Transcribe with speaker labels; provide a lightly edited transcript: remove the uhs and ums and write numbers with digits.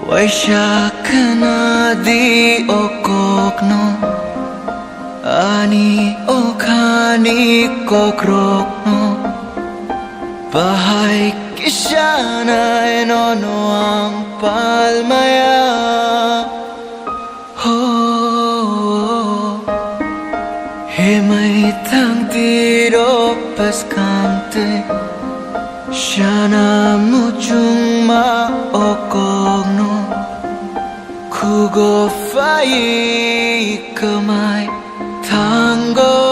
Speaker 1: Why siya ka na di okok no Ani o kani kokrok no Bahay kisya na enono ang palmaya Himay tang tiro paskante Siya na mujung maokog no Kugo fai kamay tango